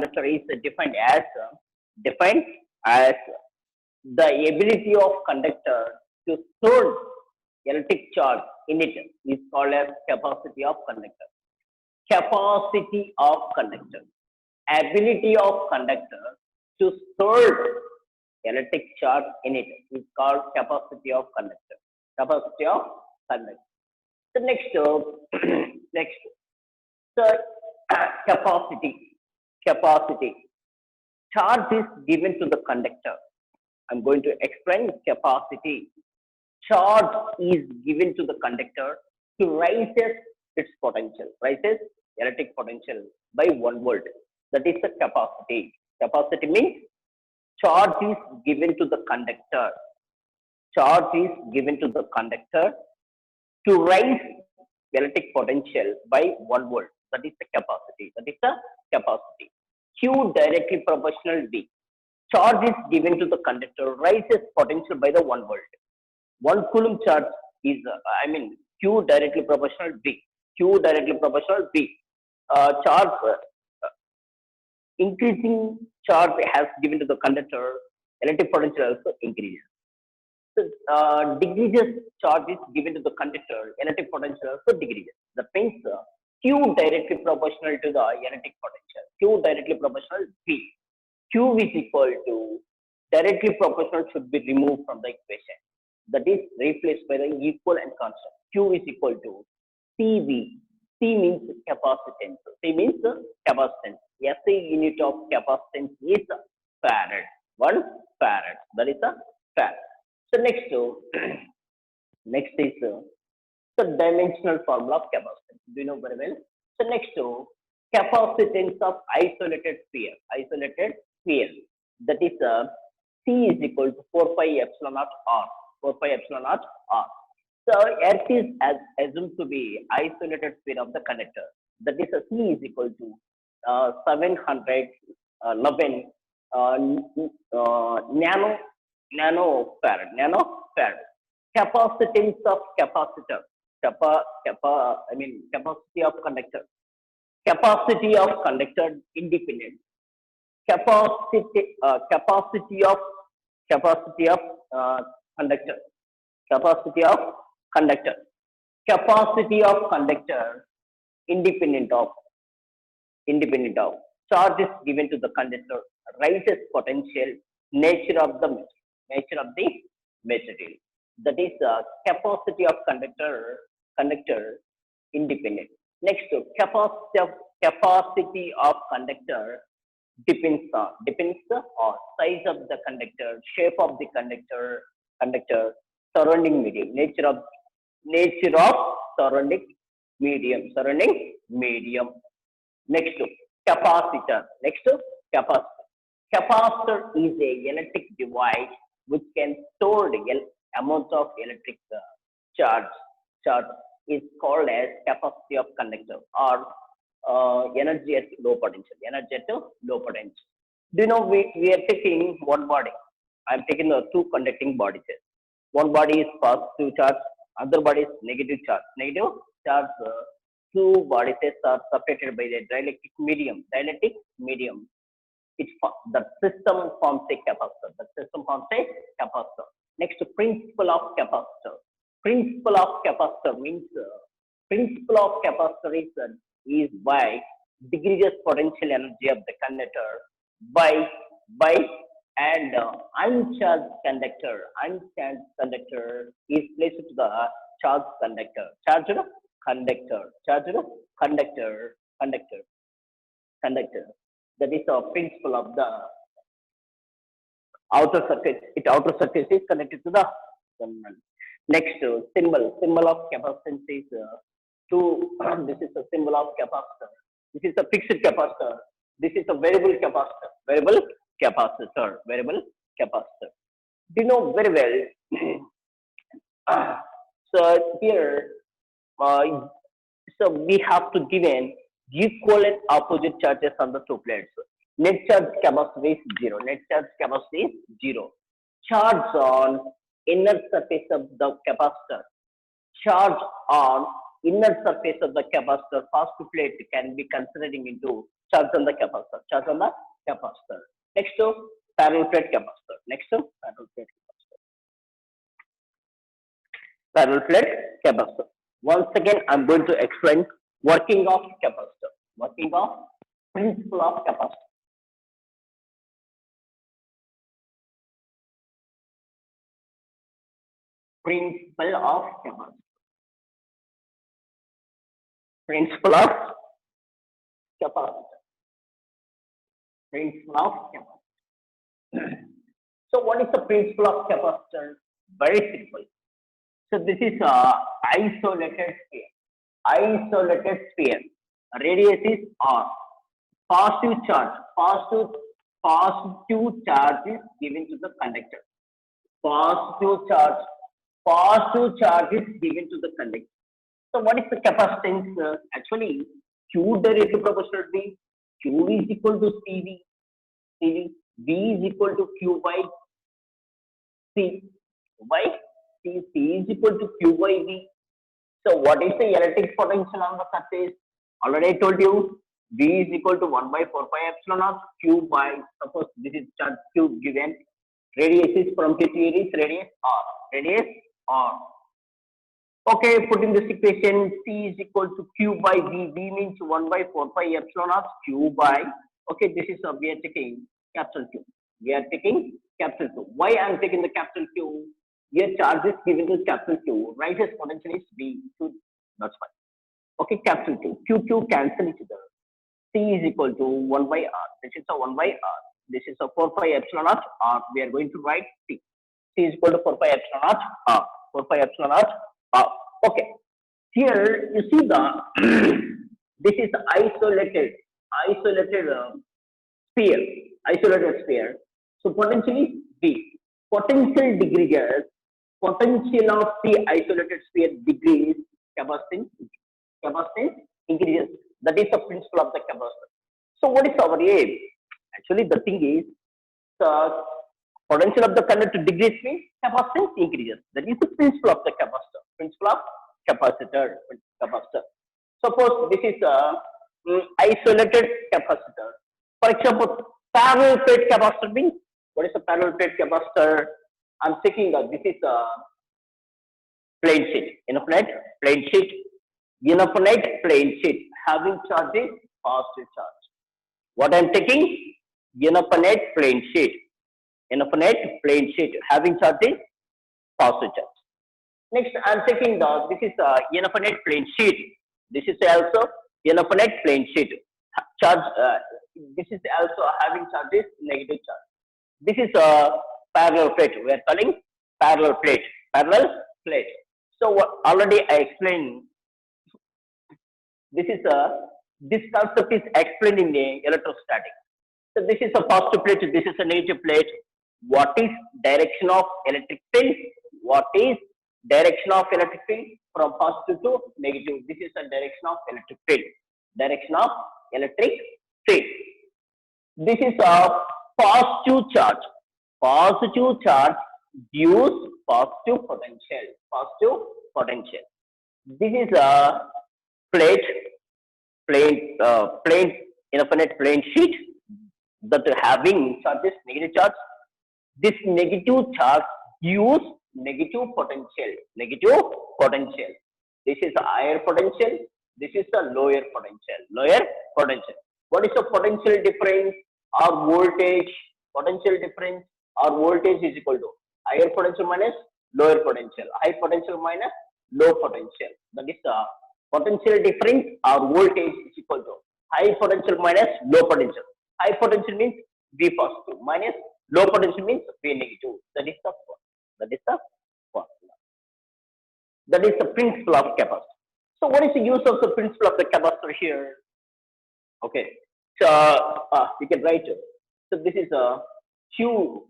conductor is defined as the ability of conductor to store electric charge in it is called as capacity of conductor. Capacity of conductor. Ability of conductor to store electric charge in it is called capacity of conductor. Capacity of conductor. The next, next, so capacity. Capacity. Charge is given to the conductor. I'm going to explain capacity. Charge is given to the conductor to raises its potential, raises electric potential by 1 volt. That is the capacity. Capacity means charge is given to the conductor. Charge is given to the conductor to raise electric potential by 1 volt. That is the capacity. That is the capacity. Q directly proportional V. Charge is given to the conductor, raises potential by the 1 volt. 1 coulomb charge is, Q directly proportional V. Q directly proportional V. Charge, increasing charge has given to the conductor, electric potential also increases. So, decreases charge is given to the conductor, electric potential also decreases. That means Q directly proportional to the electric potential. Q directly proportional V. Q is equal to directly proportional should be removed from the equation. That is replaced by the equal and constant. Q is equal to CV. C means capacitance. C means capacitance. SI unit of capacitance is farad. 1 farad. That is a farad. So next, next is the dimensional formula of capacitance. Do you know very well? So next, capacitance of isolated sphere. Isolated sphere. That is C is equal to 4 pi epsilon naught R. 4 pi epsilon naught R. So Earth is assumed to be isolated sphere of the conductor. That is C is equal to 711 nanofarad. Capacitance of capacitor. Capacity of conductor. Capacity of conductor independent. Capacity of conductor. Capacity of conductor. Capacity of conductor independent of charge is given to the conductor, raises potential, nature of the material. That is capacity of conductor independent. Next, capacity of conductor depends on size of the conductor, shape of the conductor, surrounding medium, nature of surrounding medium. Next, capacitor. Capacitor is a electric device which can store the amount of electric charge. Is called as capacity of conductor or energy at low potential. Do you know we are taking one body? I am taking the 2 conducting bodies. One body is positive charge, other body is negative charge. Negative charge, 2 bodies are separated by the dielectric medium. The system forms a capacitor. Next, principle of capacitor. Principle of capacitor means is by decreases potential energy of the conductor by and uncharged conductor is placed to the charged conductor. That is the principle of the outer surface. Outer surface is connected to the terminal. Next, symbol of capacitance is this is a symbol of capacitor. This is a fixed capacitor. This is a variable capacitor. Variable capacitor. Do you know very well? So here, so we have to given equal and opposite charges on the 2 plates. Net charge capacity is 0. Charge on inner surface of the capacitor. Charge on inner surface of the capacitor, first plate can be considering into charge on the capacitor. Charge on the capacitor. Next to parallel plate capacitor. Next to parallel plate capacitor. Parallel plate capacitor. Once again, I'm going to explain working of capacitor. Working of principle of capacitor. Principle of capacitor. Principle of capacitor. Principle of capacitor. So what is the principle of capacitor? Very simple. So this is a isolated sphere. Isolated sphere. Radius is R. Positive charge. Positive charge is given to the conductor. Positive charge is given to the conductor. So what is the capacitance? Actually, Q directly proportional to Q is equal to CV. V is equal to Q by C. C is equal to Q by V. So what is the electric potential on the surface? Already I told you, V is equal to 1 by 4 pi epsilon naught Q by, suppose this is charge Q given. Radius is from Q to is radius R. Radius R. Okay, putting this equation, C is equal to Q by V. V means 1 by 4 pi epsilon naught Q by, okay, this is we are taking capital Q. We are taking capital Q. Why I am taking the capital Q? Here charge is given to capital Q. Right as potential is V. So that's fine. Okay, capital Q. Q cancel each other. C is equal to 1 by R. This is a 1 by R. This is a 4 pi epsilon naught R. We are going to write C. C is equal to 4 pi epsilon naught R. 4 pi epsilon naught R. Okay. Here you see the this is isolated sphere. Isolated sphere. So potential is V. Potential decreases. Potential of the isolated sphere decreases. Capacitance increases. That is the principle of the capacitor. So what is our aim? Actually, the thing is the potential of the conductor decreases means capacitance increases. That is the principle of the capacitor. Principle of capacitor. Suppose this is a isolated capacitor. For example, parallel plate capacitor means what is a parallel plate capacitor? I'm taking this is a plane sheet. Infinite plane sheet. Infinite plane sheet having charges positive charge. What I'm taking? Infinite plane sheet. Infinite plane sheet having charges positive charge. Next, I'm taking this is a infinite plane sheet. This is also infinite plane sheet. Charge. This is also having charges negative charge. This is a parallel plate. We are calling parallel plate. Parallel plate. So what already I explained. This concept is explained in the electrostatics. So this is a positive plate. This is a negative plate. What is direction of electric field? What is direction of electric field from positive to negative? This is the direction of electric field. Direction of electric field. This is a positive charge. Positive charge gives positive potential. Positive potential. This is a plate, infinite plane sheet that having charges negative charge. This negative charge gives negative potential. Negative potential. This is a higher potential. This is a lower potential. Lower potential. What is the potential difference or voltage? Potential difference or voltage is equal to higher potential minus lower potential. High potential minus low potential. That is the potential difference or voltage is equal to high potential minus low potential. High potential means V positive minus low potential means V negative. That is the formula. That is the principle of capacitor. So what is the use of the principle of the capacitor here? Okay. So we can write it. So this is a Q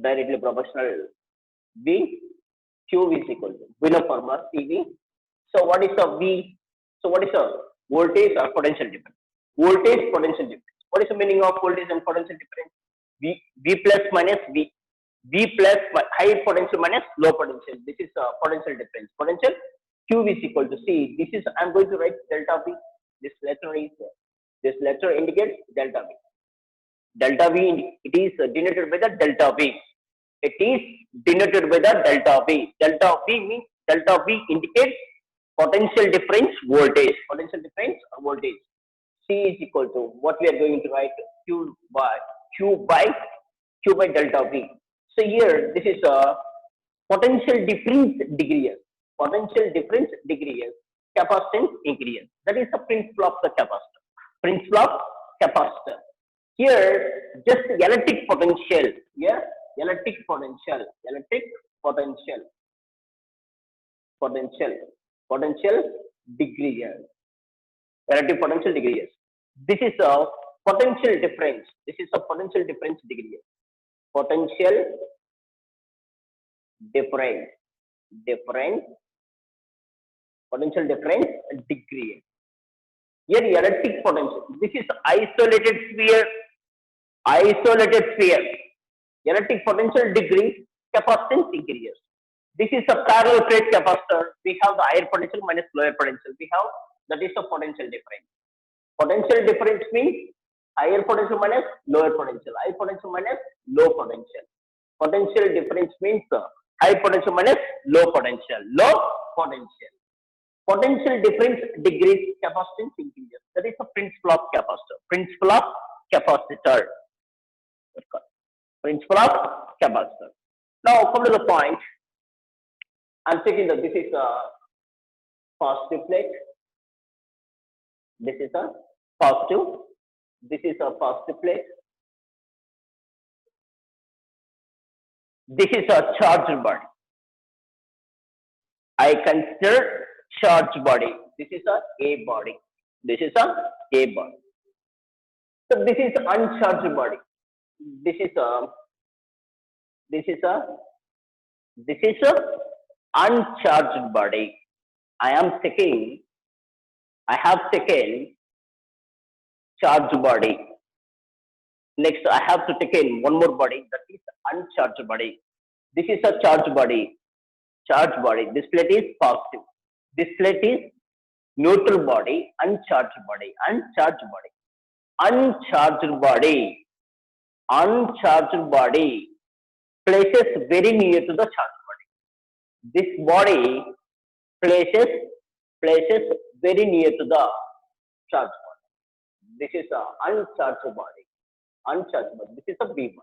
directly proportional V. Q is equal to we know formula CV. So what is the V? So what is the voltage or potential difference? Voltage potential difference. What is the meaning of voltage and potential difference? V plus minus V. V plus high potential minus low potential. This is potential difference. Potential Q is equal to C. This is I'm going to write delta V. This letter is This letter indicates delta V. Delta V, it is denoted by the delta V. It is denoted by the delta V. Delta V means delta V indicates potential difference voltage. Potential difference or voltage. C is equal to what we are going to write Q by delta V. So here this is a potential difference degree. Potential difference degree. Capacitance increase. That is the principle of the capacitor. Principle of capacitor. Here just electric potential. Here electric potential. Potential degree. Electric potential degree. This is a potential difference. This is a potential difference degree. Potential difference. Potential difference degree. Here electric potential. This is isolated sphere. Electric potential decrease, capacitance increases. This is a parallel plate capacitor. We have the higher potential minus lower potential. We have that is the potential difference. Potential difference means higher potential minus lower potential. High potential minus low potential. Potential difference means high potential minus low potential. Potential difference decrease, capacitance increases. That is the principle of capacitor. Principle of capacitor. Now come to the point. I'm taking that this is a positive plate. This is a positive plate. This is a charged body. I consider charged body. This is a body. So this is uncharged body. This is a uncharged body. I have taken charged body. Next, I have to take in one more body, that is uncharged body. This is a charged body. This plate is positive. This plate is neutral body, uncharged body. Uncharged body places very near to the charged body. This body places very near to the charged body. This is a uncharged body. This is a B1.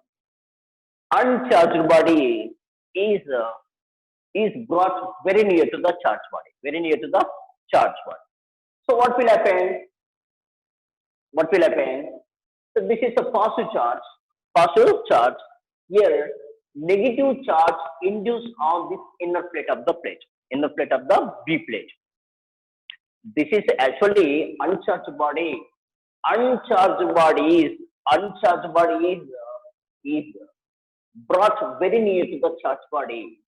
Uncharged body is brought very near to the charged body. So what will happen? So this is a positive charge. Here, negative charge induced on this inner plate of the B plate. This is actually uncharged body. Uncharged body is brought very near to the charged body.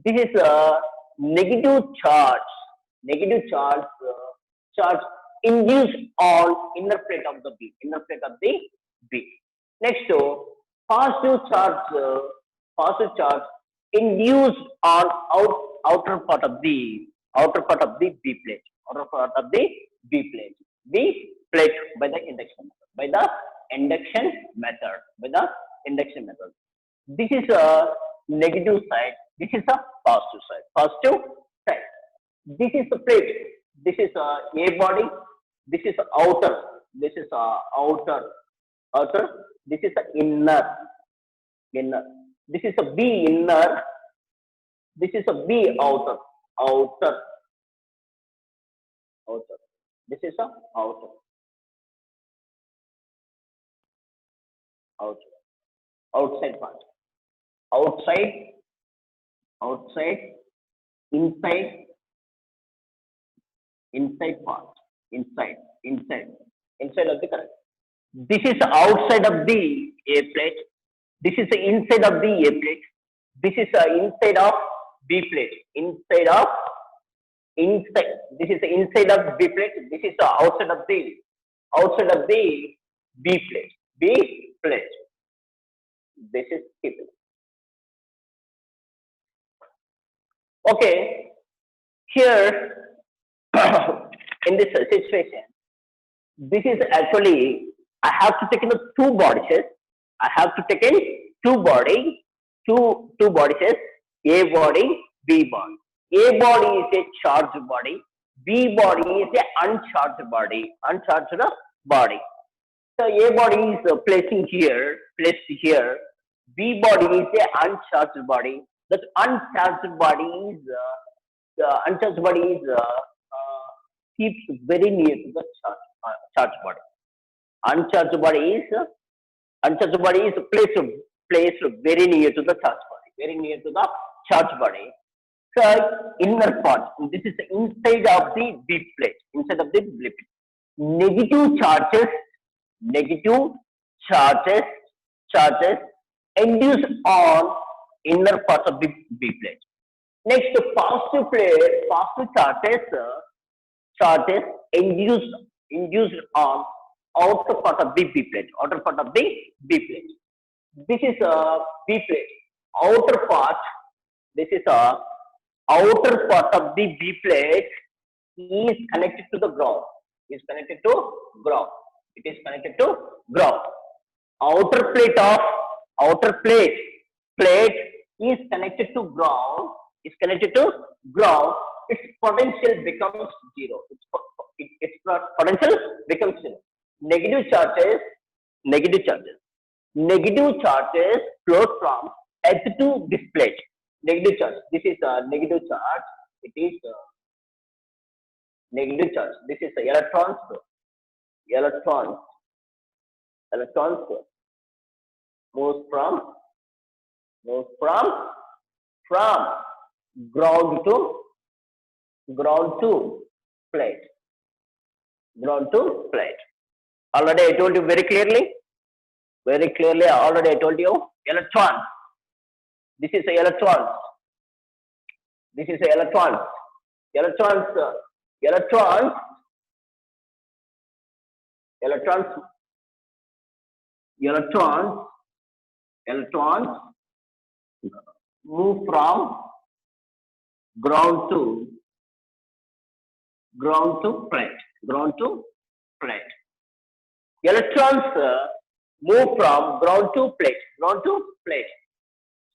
This is a negative charge induced on inner plate of the B. Next, positive charge induced on outer part of the B plate. B plate by the induction method. This is a negative side. This is a positive side. This is a plate. This is a body. This is outer. This is outer. This is inner. This is a B inner. This is a B outer. This is a outer. Outside part. Outside. Inside part. Inside of the current. This is outside of the A plate. This is the inside of the A plate. This is inside of B plate. This is the inside of B plate. This is the outside of the B plate. This is C plate. Okay. Here in this situation, This is actually, I have to take in the two bodies. I have to take in two bodies, A body, B body. A body is a charged body. B body is a uncharged body. Uncharged body. So A body is placed here. B body is a uncharged body. That uncharged body is the uncharged body is keeps very near to the charged body. Uncharged body is placed very near to the charged body, very near to the charged body. So inner part. This is inside of the B plate. Inside of the B plate. Negative charges, negative charges, charges induced on inner part of the B plate. Next, positive charges induced on outer part of the B plate, outer part of the B plate. This is a B plate. Outer part. This is a outer part of the B plate is connected to the ground. Is connected to ground. It is connected to ground. Outer plate is connected to ground. Is connected to ground. Its potential becomes zero. Its potential becomes zero. Negative charges. Negative charges flow from earth to this plate. Negative charge. This is a negative charge. It is a negative charge. This is a electrons. Electrons. Electrons moves from from ground to plate. Ground to plate. Already I told you very clearly. Very clearly. Already I told you. Electrons. This is a electrons. This is a electrons. Electrons. Electrons. Electrons. Electrons. Electrons move from ground to plate. Ground to plate. Electrons move from ground to plate. Ground to plate.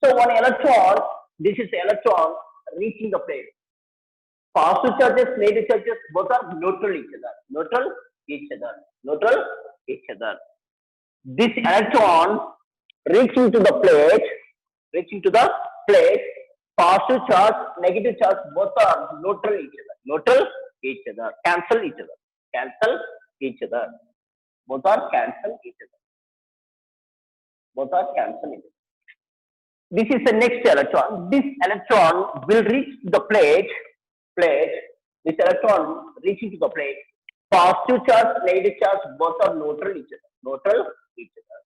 So one electron, this is electron reaching the plate. Positive charges, negative charges, both are neutral each other. Neutral each other. Neutral each other. This electron reaching to the plate, positive charge, negative charge, both are neutral each other. Neutral each other. Cancel each other. Cancel each other. Both are cancel each other. Both are cancel each other. This is the next electron. This electron will reach the plate. This electron reaching to the plate. Positive charge, negative charge, both are neutral each other. Neutral each other.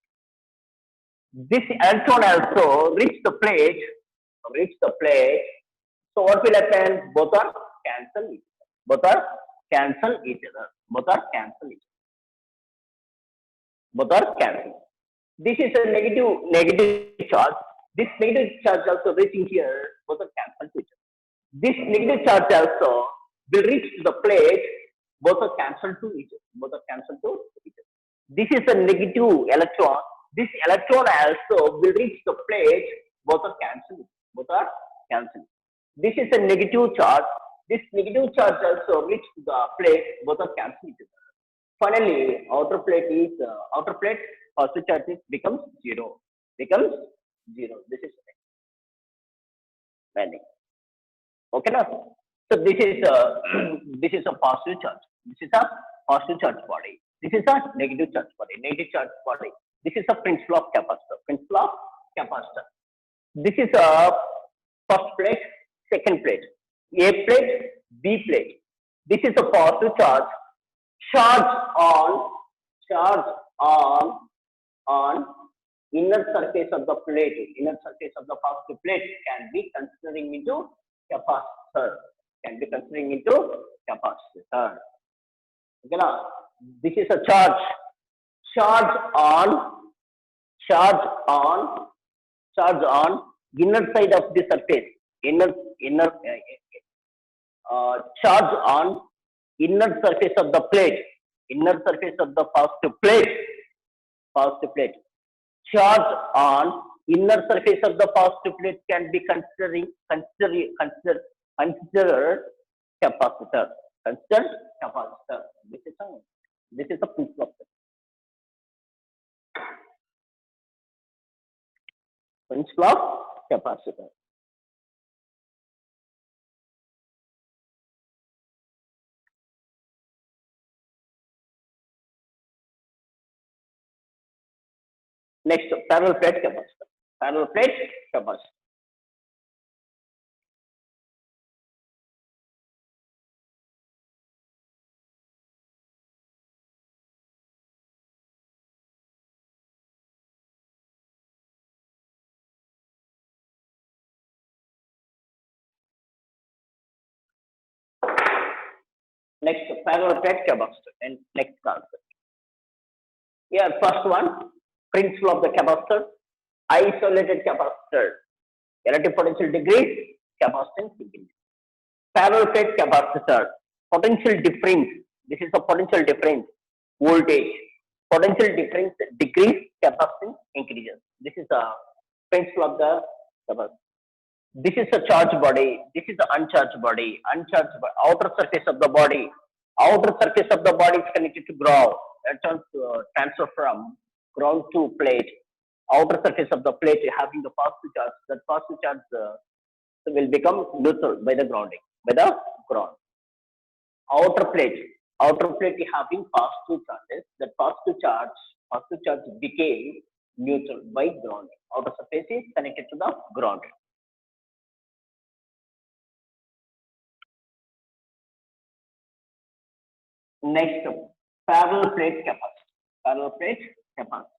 This electron also reach the plate. So what will happen? Both are cancel each other. Both are cancel each other. Both are cancel each other. Both are cancel. This is a negative charge. This negative charge also reaching here, both are cancelled to each other. This negative charge also will reach to the plate, both are cancelled to each other. Both are cancelled to each other. This is a negative electron. This electron also will reach the plate, both are cancelled. Both are cancelled. This is a negative charge. This negative charge also reach to the plate, both are cancelled each other. Finally, outer plate positive charge becomes zero. Becomes zero. This is landing. Okay, now. So this is a positive charge. This is a positive charge body. This is a negative charge body. Negative charge body. This is a principle of capacitor. Principle of capacitor. This is a first plate, second plate, A plate, B plate. This is a positive charge. Charge on inner surface of the plate. Inner surface of the positive plate can be considering into capacitor. Can be considering into capacitor. Okay, now this is a charge. Charge on inner side of the surface. Charge on inner surface of the plate. inner surface of the positive plate. Charge on inner surface of the positive plate can be considered capacitor. Considered capacitor. This is a principle of capacitor. Next, parallel plate capacitor. Parallel plate capacitor. Next, parallel plate capacitor. And next concept. Here, first one, principle of the capacitor. Isolated capacitor. Relative potential decrease, capacitance increase. Parallel plate capacitor. Potential difference. This is a potential difference. Voltage. Potential difference decrease, capacitance increases. This is the principle of the capacitor. This is a charged body. This is the uncharged body. Uncharged body. Outer surface of the body. Outer surface of the body is connected to ground. Transfer from ground to plate. Outer surface of the plate having the positive charge. That positive charge will become neutral by the grounding. By the ground. Outer plate. Outer plate having positive charges. That positive charge became neutral by grounding. Outer surface is connected to the ground. Next, parallel plate capacitor. Parallel plate capacitor.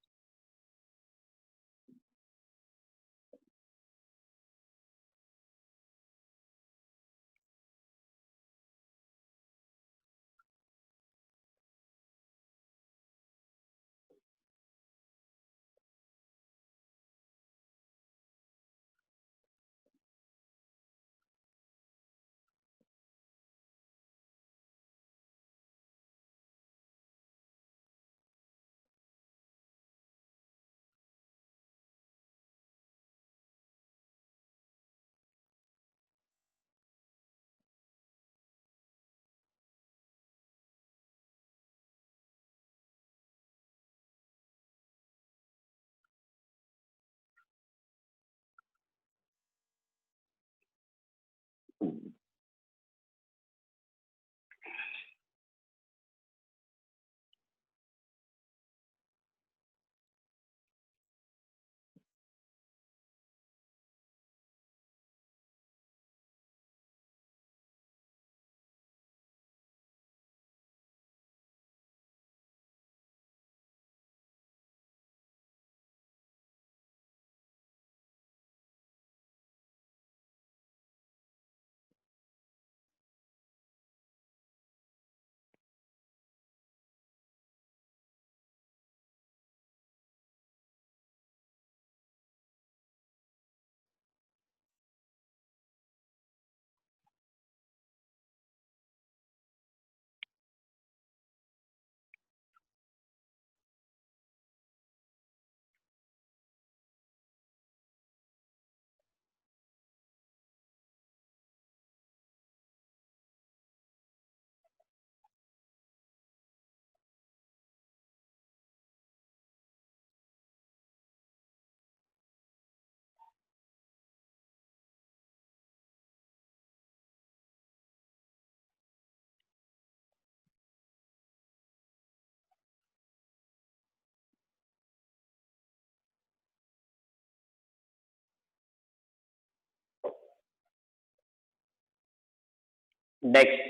Next,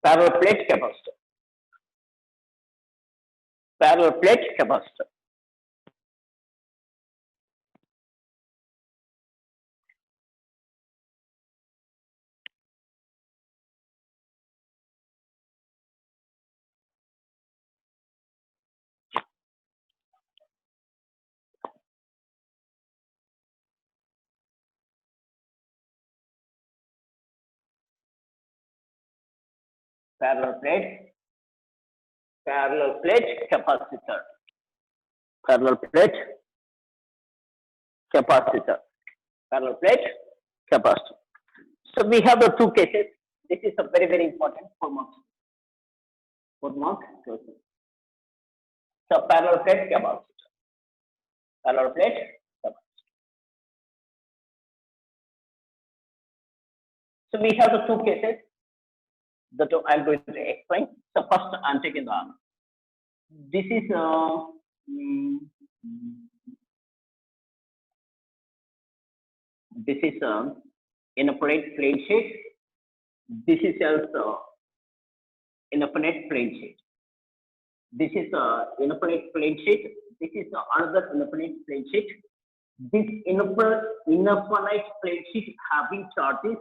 parallel plate capacitor. Parallel plate capacitor. Parallel plate Parallel plate capacitor. Parallel plate capacitor. Parallel plate capacitor. So we have the two cases. This is a very, very important for marks. For marks. So parallel plate capacitor. Parallel plate capacitor. So we have the two cases that I'm going to explain. So first I'm taking the this is this is infinite plane sheet. This is also infinite plane sheet. This is infinite plane sheet. This is another infinite plane sheet. This infinite plane sheet having charges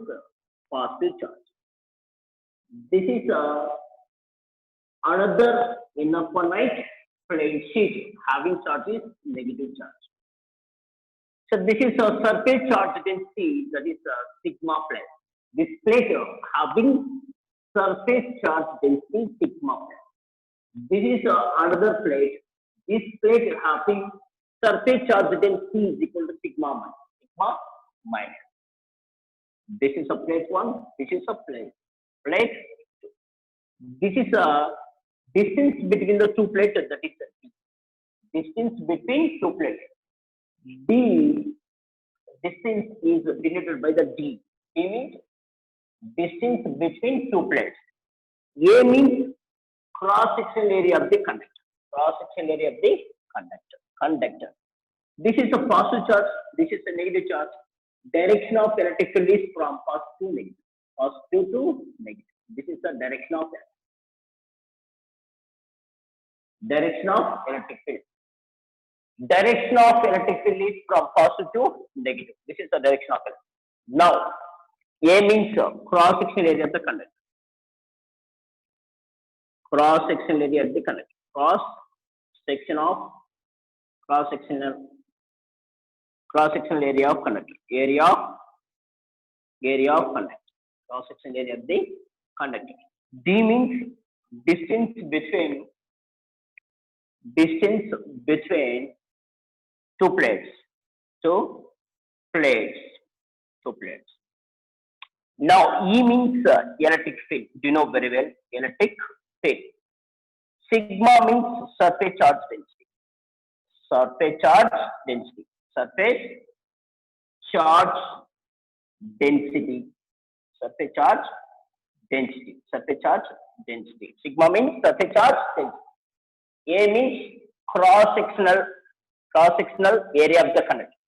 positive charge. This is another infinite plane sheet having charges negative charge. So this is a surface charge density, that is sigma plus. This plate having surface charge density sigma plus. This is another plate. This plate having surface charge density is equal to sigma minus. This is a plate 1. This is a plate 2. This is a distance between the two plates, that is D. Distance between two plates. D distance is denoted by the D. D means distance between two plates. A means cross-sectional area of the conductor. Cross-sectional area of the conductor. This is a positive charge. This is a negative charge. Direction of electric field is from positive to negative. Positive to negative. This is the direction of electric field. Direction of electric field is from positive to negative. This is the direction of electric field. Now, A means cross-sectional area of the conductor. Cross-sectional area of the conductor. Cross-sectional area of conductor. Area of conductor. Cross-sectional area of the conductor. D means distance between two plates. Now E means electric field. Do you know very well? Electric field. Sigma means surface charge density. Surface charge density. Sigma means surface charge density. A means cross-sectional area of the conductor.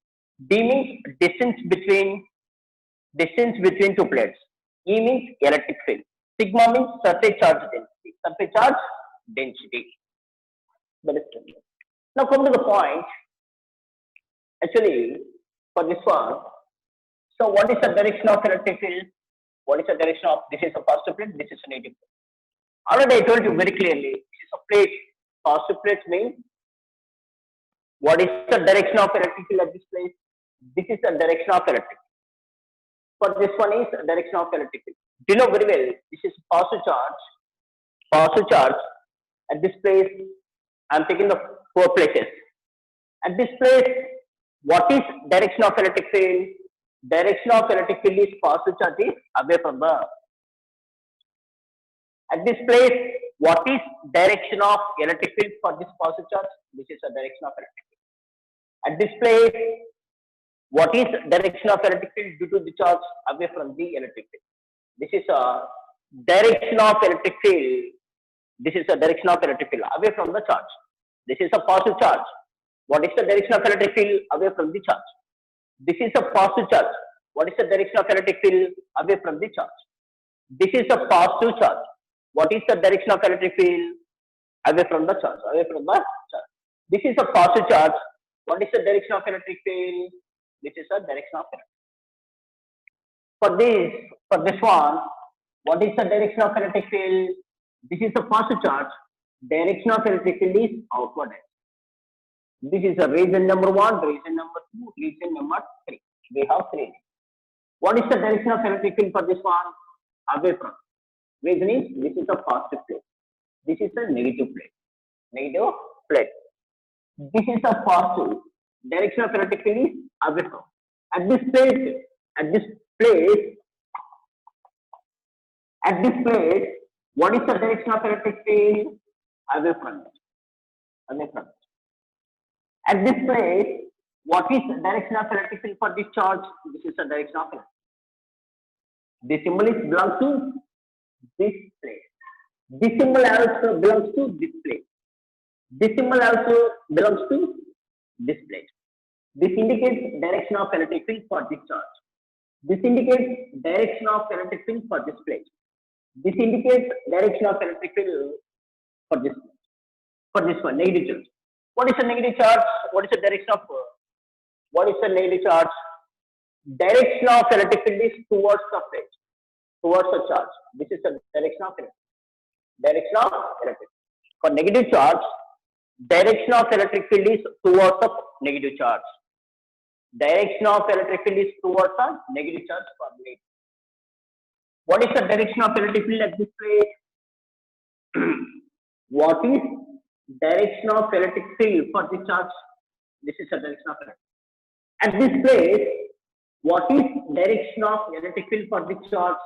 D means distance between two plates. E means electric field. Sigma means surface charge density. Now come to the point. Actually, for this one, so what is the direction of electric field? What is the direction of, this is a positive plate, this is a negative plate. Already I told you very clearly, this is a plate. Positive plate means what is the direction of electric field at this place? This is the direction of electric field. For this one is the direction of electric field. Do you know very well? This is positive charge. At this place, I am taking the 4 places. At this place, what is direction of electric field? Direction of electric field is positive charge is away from the. At this place, what is direction of electric field for this positive charge? This is the direction of electric field. At this place, what is direction of electric field due to the charge away from the electric field? This is a direction of electric field. This is a direction of electric field away from the charge. This is a positive charge. What is the direction of electric field away from the charge? This is a positive charge. What is the direction of electric field away from the charge? This is a positive charge. What is the direction of electric field away from the charge? This is a positive charge. What is the direction of electric field? This is the direction of electric field. For this one, what is the direction of electric field? This is a positive charge. Direction of electric field is outward. This is a reason number 1, reason number 2, reason number 3. We have 3. What is the direction of electric field for this one? Away from. Reason is this is a positive plate. This is a negative plate. Negative plate. This is a positive. Direction of electric field is away from. At this place, at this place, at this place, what is the direction of electric field? Away from it. Away from it. At this place, what is the direction of electric field for this charge? This is the direction of electric. This symbol is belongs to this place. This symbol also belongs to this place. This symbol also belongs to this place. This indicates direction of electric field for this charge. This indicates direction of electric field for this place. This indicates direction of electric field for this place. For this one, negative charge. What is the negative charge? What is the direction of what is the negative charge? Direction of electric field is towards the plate, towards the charge. This is the direction of electric. Direction of electric. For negative charge, direction of electric field is towards the negative charge. Direction of electric field is towards the negative charge for plate. What is the direction of electric field at this plate? What is direction of electric field for this charge? This is the direction of electric. At this place, what is direction of electric field for this charge?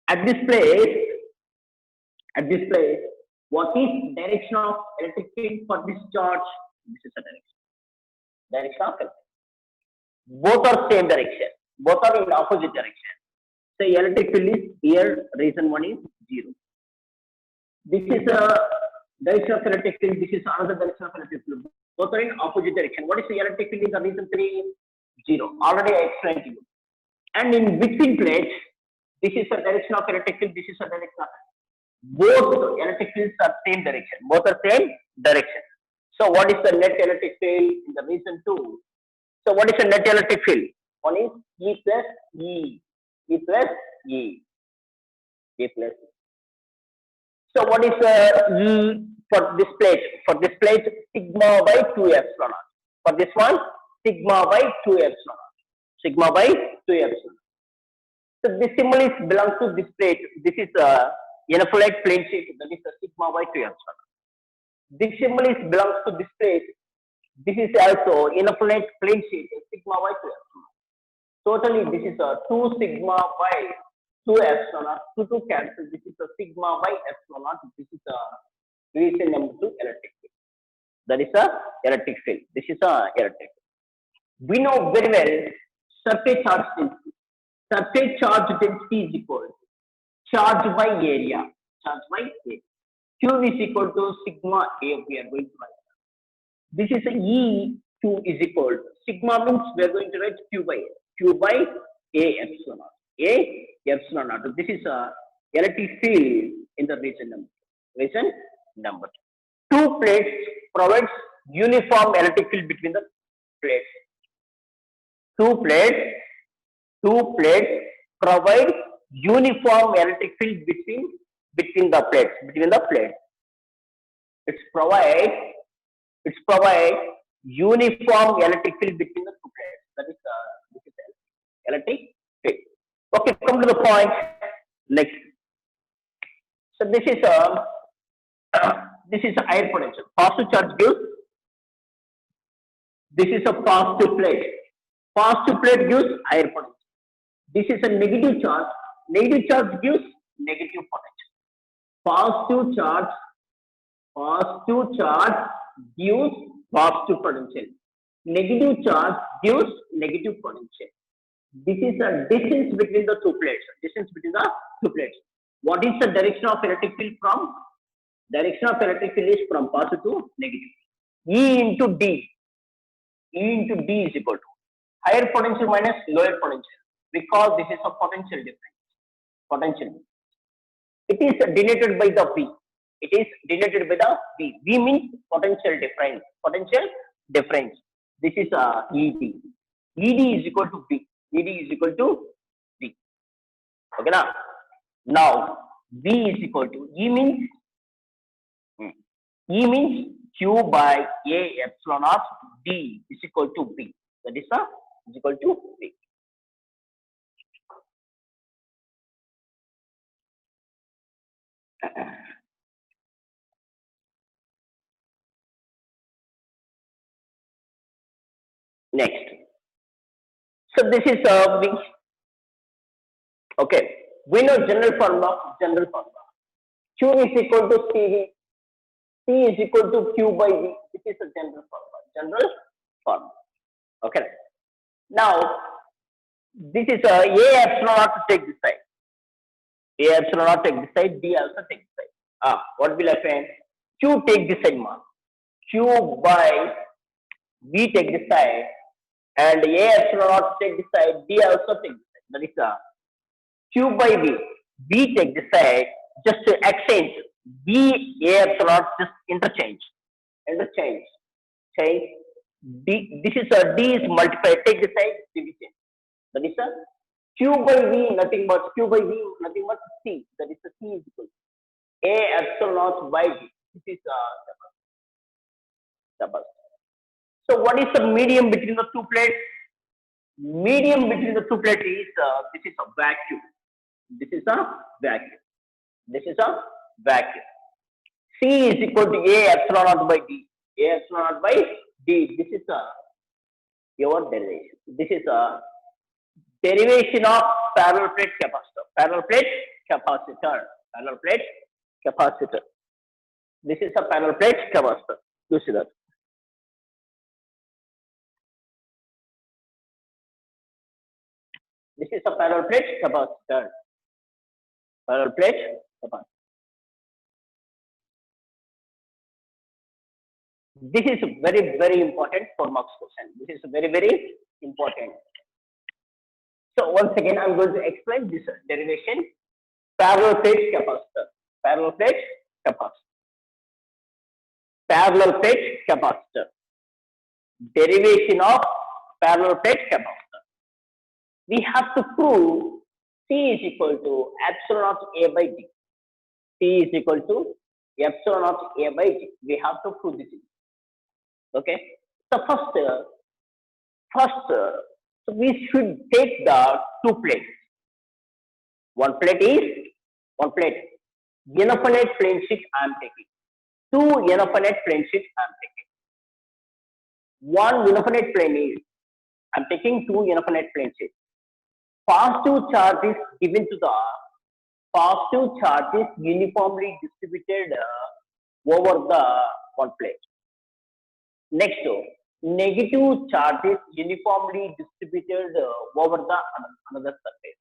At this place, what is direction of electric field for this charge? This is the direction. Direction of electric. Both are same direction. Both are in opposite direction. So electric field is here. Reason 1 is 0. This is a direction of electric field. This is another direction of electric field. Both are in opposite direction. What is the electric field? Is the reason 3 0. Already I explained to you. And in between plates, this is the direction of electric field. This is the direction of both electric fields are same direction. Both are same direction. So what is the net electric field in the region 2? So what is the net electric field? One is E plus E. E plus E. E plus E. So what is E for this plate? For this plate, sigma by 2 epsilon naught. For this one, sigma by 2 epsilon naught. Sigma by 2 epsilon. So this symbol is belongs to this plate. This is Enophilite plane sheet. That is sigma by 2 epsilon. This symbol is belongs to this plate. This is also Enophilite plane sheet. Sigma by 2 epsilon. Totally, this is 2 sigma by 2 epsilon naught. 2 cancel. This is a sigma by epsilon naught. This is a reason number 2 electric field. That is a electric field. This is a electric field. We know very well surface charge density. Surface charge density is equal to charge by area. Charge by area. Q is equal to sigma A. We are going to write. This is a E2 is equal to sigma means we are going to write Q by A. Q by A epsilon naught. A epsilon naught. This is a electric field in the region number. Region number 2. 2 plates provides uniform electric field between the plates. 2 plates provide uniform electric field between the plates. It's provide uniform electric field between the 2 plates. That is this is electric field. Okay, come to the point next. So this is air potential. Positive charge gives. This is a positive plate. Positive plate gives air potential. This is a negative charge. Negative charge gives negative potential. Positive charge gives positive potential. Negative charge gives negative potential. This is the distance between the 2 plates. What is the direction of electric field from? Direction of electric field is from positive to negative. E into D. E into D is equal to higher potential minus lower potential. Because this is a potential difference. It is denoted by the V. V means potential difference. This is ED. ED is equal to V. Okay now. Now V is equal to E means Q by A epsilon naught. D is equal to V. That is equal to V. Next, so this is okay. We know general formula. General formula. Q is equal to CV. P is equal to Q by V. This is a general formula. General formula. Okay. Now this is A epsilon naught to take this side. A epsilon naught take this side. B also take this side. What will happen? Q take this side, ma. Q by V take this side, and A epsilon naught take this side. B also take this side. That is Q by V. V take this side. Just to exchange. B A epsilon naught just interchange. Change. D. This is D is multiplied. Take this side. Division. That is Q by V nothing but C. That is C is equal to A epsilon naught by V. This is double. So what is the medium between the two plates? Medium between the two plates is this is a vacuum. This is a vacuum. C is equal to A epsilon naught by D. A epsilon naught by D. This is your derivation. This is a derivation of parallel plate capacitor. This is a parallel plate capacitor. You see that. This is a parallel plate capacitor. This is very, very important for marks question. This is very, very important. So once again, I'm going to explain this derivation. Parallel plate capacitor. Derivation of parallel plate capacitor. We have to prove C is equal to epsilon naught A by D. C is equal to epsilon naught A by D. We have to prove this. Okay. So first, so we should take the two plates. One plate, uniform plane sheet I am taking. Two uniform plane sheet I am taking. One uniform plane is I am taking two uniform plane sheets. Positive charge is given to the positive charge is uniformly distributed over the one plate. Next, negative charge is uniformly distributed over the another surface,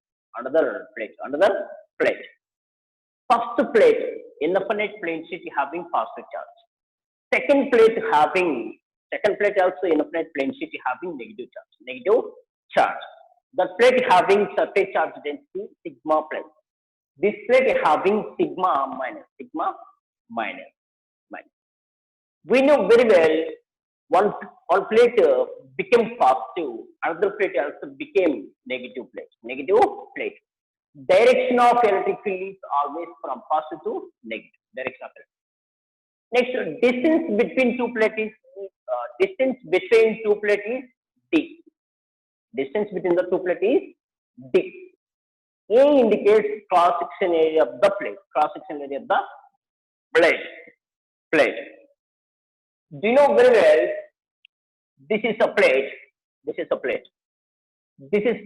another plate. First plate, infinite plane sheet having positive charge. Second plate also infinite plane sheet having negative charge. The plate having surface charge density sigma plus. This plate having sigma minus. We know very well one plate became positive, another plate also became negative plate. Direction of electric field is always from positive to negative. Direction of electric. Next, distance between two plates is D. Distance between the two plates is D. A indicates cross-section area of the plate. Do you know very well? This is a plate. This is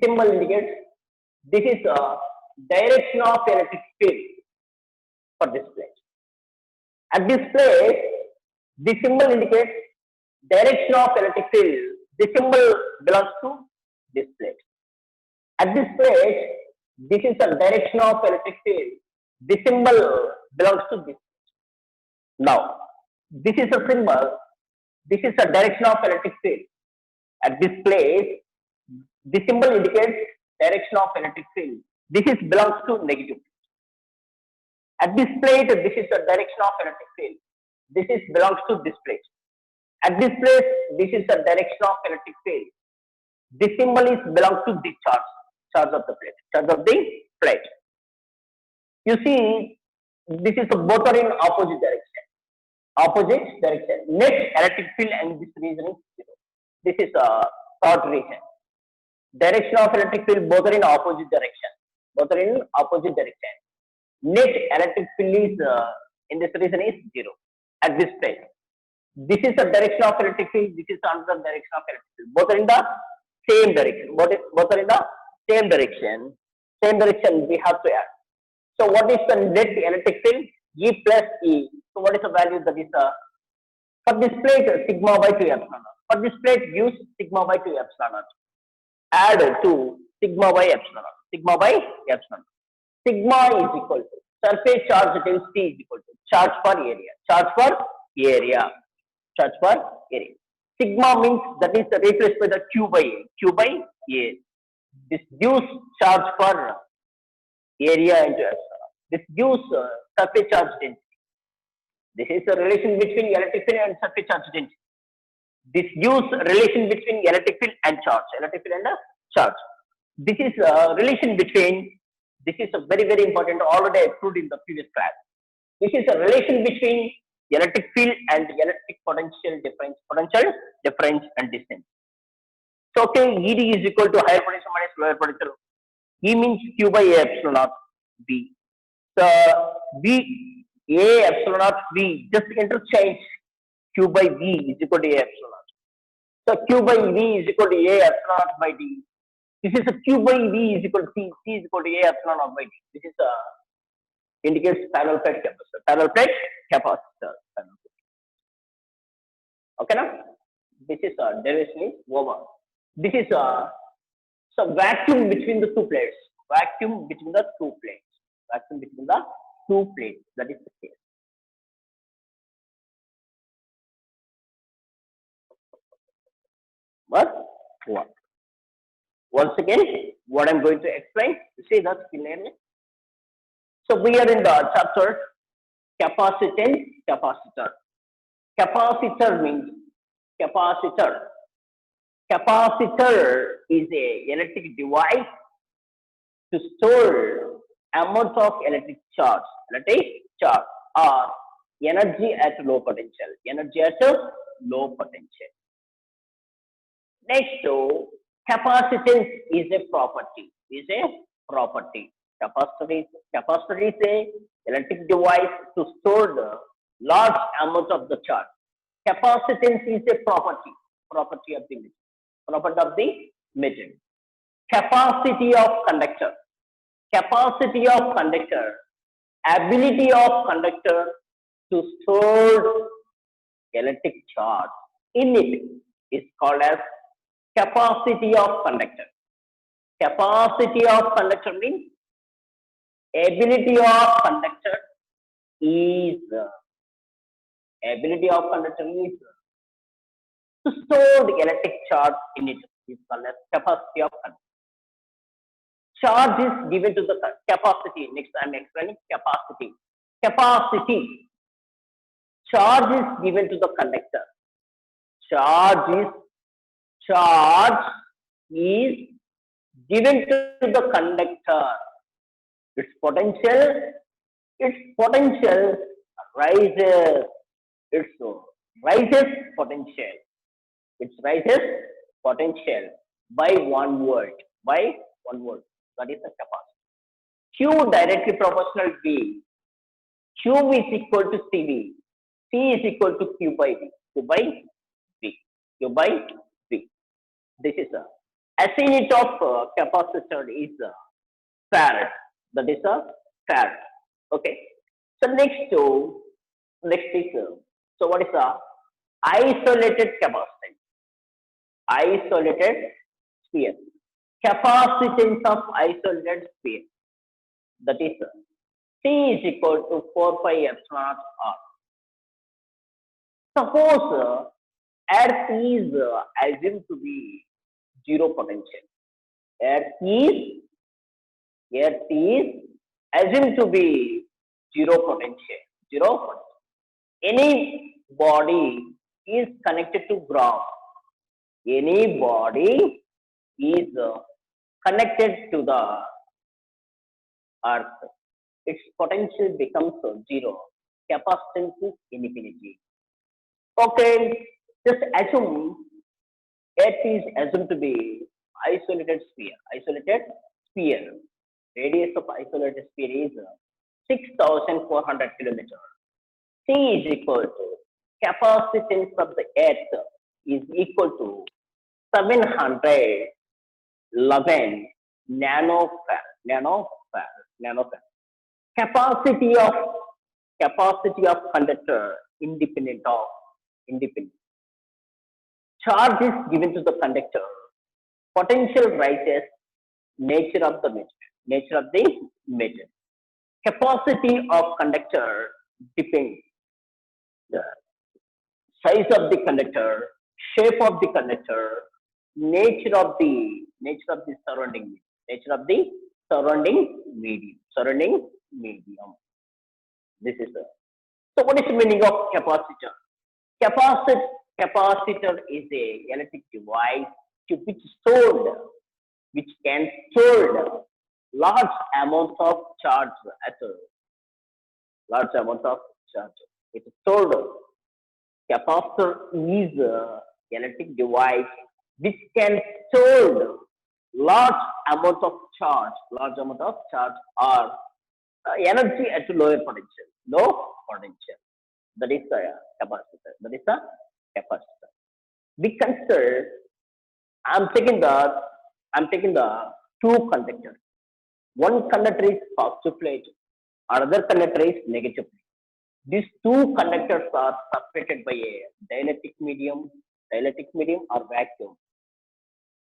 symbol indicates. This is a direction of electric field for this plate. At this plate, the symbol indicates direction of electric field. The symbol belongs to this plate. At this plate, this is a direction of electric field. The symbol belongs to this plate. Now, this is a symbol. This is a direction of electric field. At this place, the symbol indicates direction of electric field. This is belongs to negative. At this plate, this is the direction of electric field. This is belongs to this plate. At this place, this is the direction of electric field. This symbol is belongs to the charge of the plate. You see, this is both are in opposite direction. Net electric field and this region is zero. This is a third region. Direction of electric field both are in opposite direction. Net electric field is in this region is zero at this plate. This is the direction of electric field. This is another direction of electric field. Both are in the same direction. Both are in the same direction. Same direction we have to add. So what is the net electric field? E plus E. So what is the value that is for this plate sigma by 2 epsilon naught. For this plate use sigma by 2 epsilon naught. Add to sigma by epsilon naught. Sigma by epsilon. Sigma is equal to surface charge density is equal to charge per area. Charge per area. Charge per area. Sigma means that is replaced by the Q by A. Q by A. This gives charge per area into epsilon. This gives surface charge density. This is the relation between electric field and surface charge density. This gives relation between electric field and charge. Electric field and charge. This is a relation between. This is a very important. Already I proved in the previous class. This is a relation between electric field and electric potential difference and distance. So okay, ED is equal to higher potential minus lower potential. E means Q by A epsilon naught V. So V A epsilon naught V, just interchange Q by V is equal to A epsilon naught. So Q by V is equal to A epsilon naught by D. This is a Q by V is equal to C. C is equal to A epsilon naught by D. This is indicates parallel plate capacitor. Parallel plate capacitor. Okay, now this is derivation is over. This is so vacuum between the two plates. Vacuum between the two plates. Vacuum between the two plates. That is the case. But what? Once again, what I'm going to explain, you see that clearly. So we are in the chapter capacitance, capacitor. Capacitor means capacitor. Capacitor is a electric device to store amount of electric charge or energy at low potential. Energy at low potential. Next to capacitance is a property. Capacitor is a electric device to store the large amount of the charge. Capacitance is a property of the metal. Capacity of conductor. Ability of conductor to store electric charge in it is called as capacity of conductor. Capacity of conductor means ability of conductor is to store the electric charge in it is called as capacity of conductor. Charge is given to the capacity. Next I am explaining capacity. Charge is given to the conductor. Charge is given to the conductor. Its potential rises. It rises potential by 1 volt. That is the capacity. Q directly proportional V. Q is equal to CV. C is equal to Q by V. This is a SI unit of capacitor is farad. That is a farad. Okay. So next is so what is the isolated capacitance? Isolated sphere. Capacitance of isolated sphere. That is C is equal to 4 pi epsilon R. Suppose Earth is assumed to be zero potential. Earth is assumed to be zero potential. Any body is connected to ground. Any body is connected to the Earth. Its potential becomes zero. Capacitance is infinity. Okay, just assume Earth is assumed to be isolated sphere. Radius of isolated sphere is 6,400 kilometers. C is equal to capacitance of the earth is equal to 711 nanofarad. Nanofarad. Capacity of conductor independent. Charge is given to the conductor. Potential rises nature of the metal. Capacity of conductor depends the size of the conductor, shape of the conductor, nature of the surrounding medium. This is the so. What is the meaning of capacitor? Capacitor capacitor is a electric device to which can store large amounts of charge at a large amount of charge. It is stored. Capacitor is a electric device which can store large amount of charge, or energy at low potential. That is the capacitor. We consider I'm taking the two conductors. One conductor is positive plate, another conductor is negative plate. These two conductors are separated by a dielectric medium or vacuum.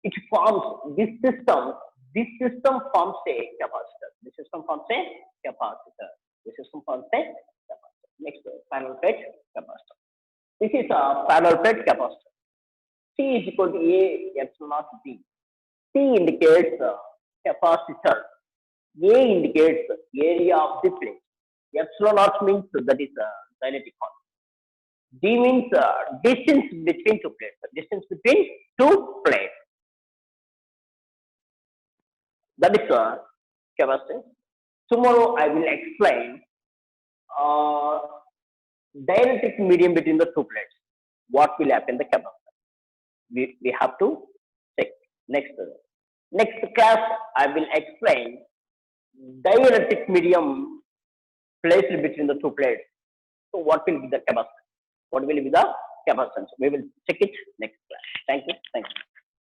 It forms this system. This system forms a capacitor. Next, parallel plate capacitor. This is a parallel plate capacitor. C is equal to A epsilon naught B. C indicates capacitor. A indicates area of the plate. Epsilon naught means that is dielectric constant. D means distance between two plates. That is capacitance. Tomorrow I will explain dielectric medium between the two plates. What will happen in the capacitor? We have to check next class. I will explain dielectric medium placed between the two plates. So what will be the capacitance? We will check it next class. Thank you.